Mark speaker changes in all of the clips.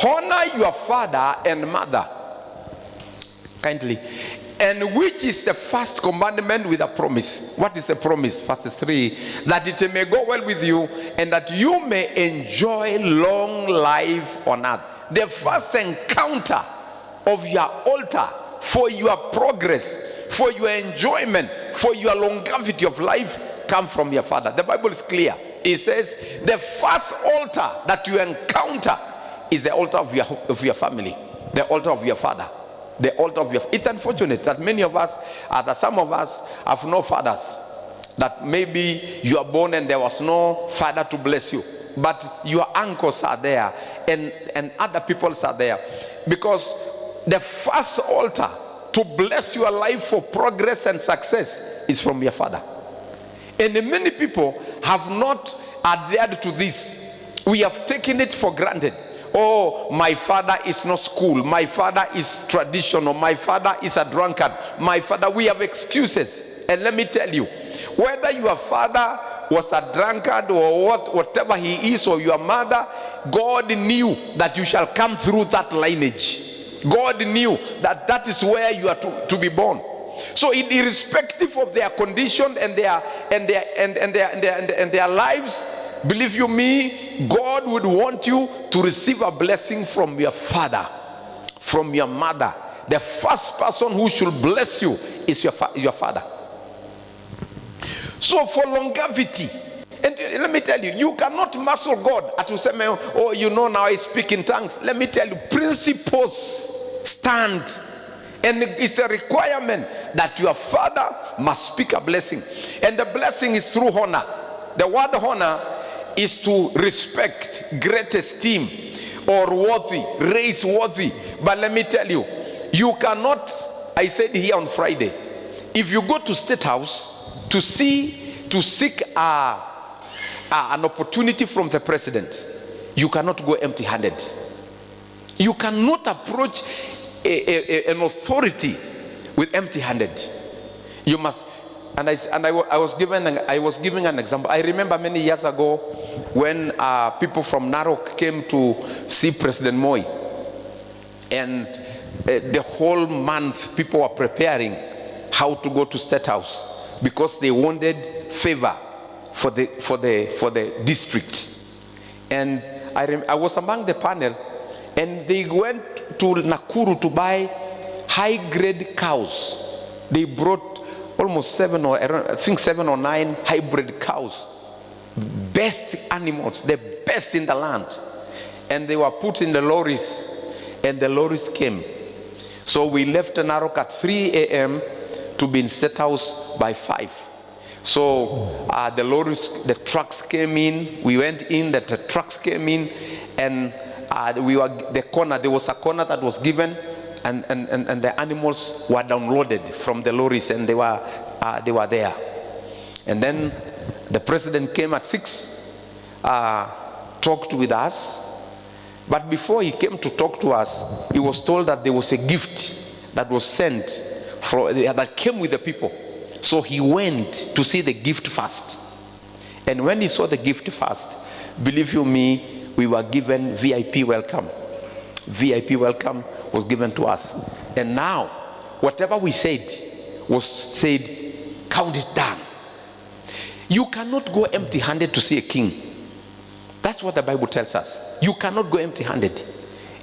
Speaker 1: honor your father and mother. Kindly. And which is the first commandment with a promise. What is the promise? Verse 3. That it may go well with you and that you may enjoy long life on earth. The first encounter of your altar for your progress, for your enjoyment, for your longevity of life come from your father. The Bible is clear. It says the first altar that you encounter is the altar of your family, the altar of your father. The altar of your. It's unfortunate that many of us, that some of us have no fathers. That maybe you are born and there was no father to bless you, but your uncles are there and other people are there, because the first altar to bless your life for progress and success is from your father. And many people have not adhered to this. We have taken it for granted. Oh, my father is not school. My father is traditional. My father is a drunkard. My father, we have excuses. And let me tell you, whether your father was a drunkard or whatever he is, or your mother, God knew that you shall come through that lineage. God knew that that is where you are to be born. So irrespective of their condition and their lives, believe you me, God would want you to receive a blessing from your father, from your mother. The first person who should bless you is your father. So for longevity, and let me tell you, you cannot muscle God at you say, oh, you know, now I speak in tongues. Let me tell you, principles stand. And it's a requirement that your father must speak a blessing. And the blessing is through honor. The word honor is to respect, great esteem, or worthy, raise worthy. But let me tell you, you cannot, I said here on Friday, if you go to State House to seek an opportunity from the president, you cannot go empty-handed. You cannot approach an authority with empty-handed. You must, and I was giving an example. I remember many years ago when people from Narok came to see President Moi, and the whole month people were preparing how to go to State House because they wanted favor for the district. And I was among the panel, and they went to Nakuru to buy high-grade cows. They brought almost 7 or 9 hybrid cows, best animals, the best in the land, and they were put in the lorries, and the lorries came. So we left Narok at 3 a.m. to be in State House by 5. So the trucks came in. We went in. The trucks came in, and there was a corner that was given, and the animals were downloaded from the lorries, and they were there. And then the president came at 6, talked with us. But before he came to talk to us, he was told that there was a gift that was sent that came with the people. So he went to see the gift first. And when he saw the gift first, believe you me, we were given VIP welcome. VIP welcome was given to us. And now, whatever we said was said, count it done. You cannot go empty-handed to see a king. That's what the Bible tells us. You cannot go empty-handed.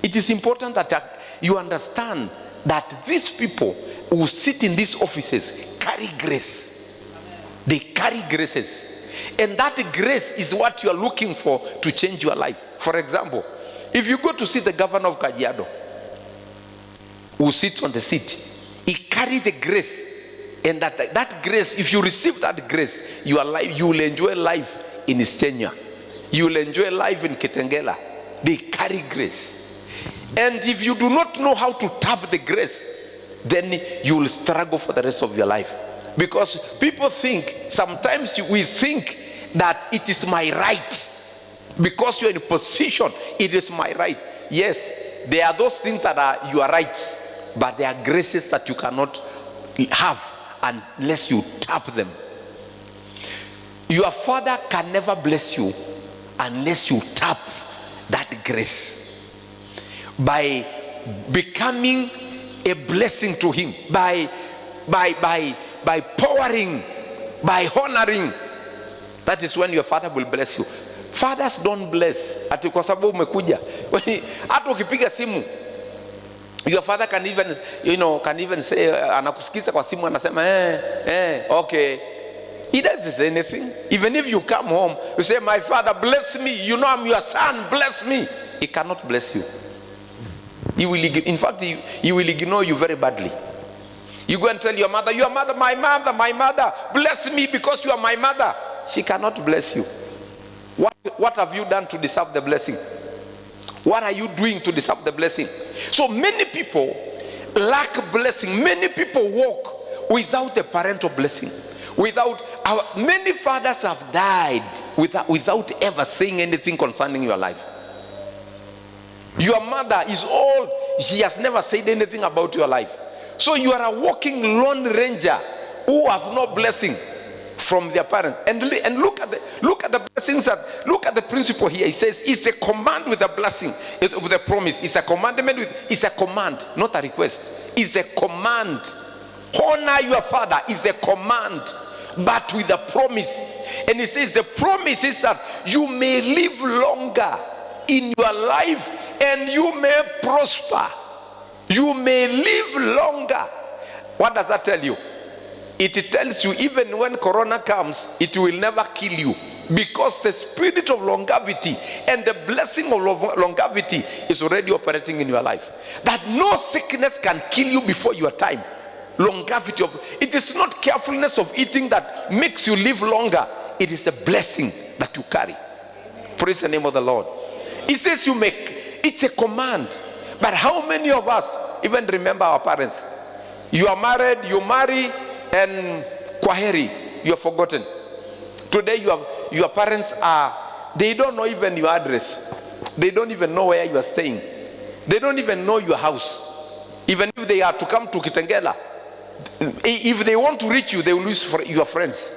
Speaker 1: It is important that you understand that these people who sit in these offices carry grace. They carry graces. And that grace is what you are looking for to change your life. For example, if you go to see the governor of Kajiado, who sits on the seat, he carries the grace. And that grace, if you receive that grace, you will enjoy life in his tenure. You will enjoy life in KITENGELA. They carry grace. And if you do not know how to tap the grace, then you will struggle for the rest of your life. Because people think, sometimes we think that it is my right. Because you're in a position, it is my right. Yes, there are those things that are your rights, but there are graces that you cannot have unless you tap them. Your father can never bless you unless you tap that grace. by becoming a blessing to him, by powering, by honoring. That is when your father will bless you. Fathers don't bless ati kwa sababu umekuja. Hata ukipiga simu, your father can even say, anakusikiza kwa simu anasema okay. He doesn't say anything. Even if you come home, you say, my father bless me, you know I'm your son, bless me. He cannot bless you. He will, in fact, he will ignore you very badly. You go and tell your mother, my mother, bless me because you are my mother. She cannot bless you. What have you done to deserve the blessing? What are you doing to deserve the blessing? So many people lack blessing. Many people walk without a parental blessing. Many fathers have died without ever saying anything concerning your life. Your mother is old. She has never said anything about your life. So you are a walking lone ranger who have no blessing from their parents. And look at the blessings. Look at the principle here. He says it's a command with a blessing, with a promise. It's a commandment it's a command, not a request. It's a command. Honor your father is a command, but with a promise. And he says the promise is that you may live longer in your life and you may prosper. You may live longer. What does that tell you? It tells you even when corona comes, it will never kill you, because the spirit of longevity and the blessing of longevity is already operating in your life. That no sickness can kill you before your time. Longevity it is not carefulness of eating that makes you live longer. It is a blessing that you carry. Praise the name of the Lord. It says you make, it's a command. But how many of us even remember our parents? You are married, you marry, and kwaheri, you are forgotten. Today your parents they don't know even your address. They don't even know where you are staying. They don't even know your house. Even if they are to come to Kitengela, if they want to reach you, they will lose your friends.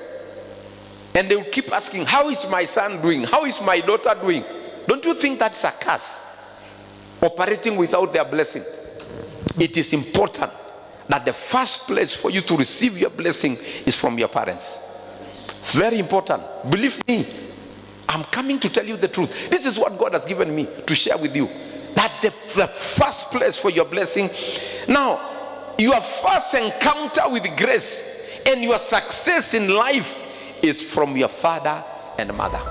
Speaker 1: And they will keep asking, how is my son doing? How is my daughter doing? Don't you think that's a curse? Operating without their blessing. It is important that the first place for you to receive your blessing is from your parents. Very important. Believe me, I'm coming to tell you the truth. This is what God has given me to share with you. That the first place for your blessing. Now, your first encounter with grace and your success in life is from your father and mother.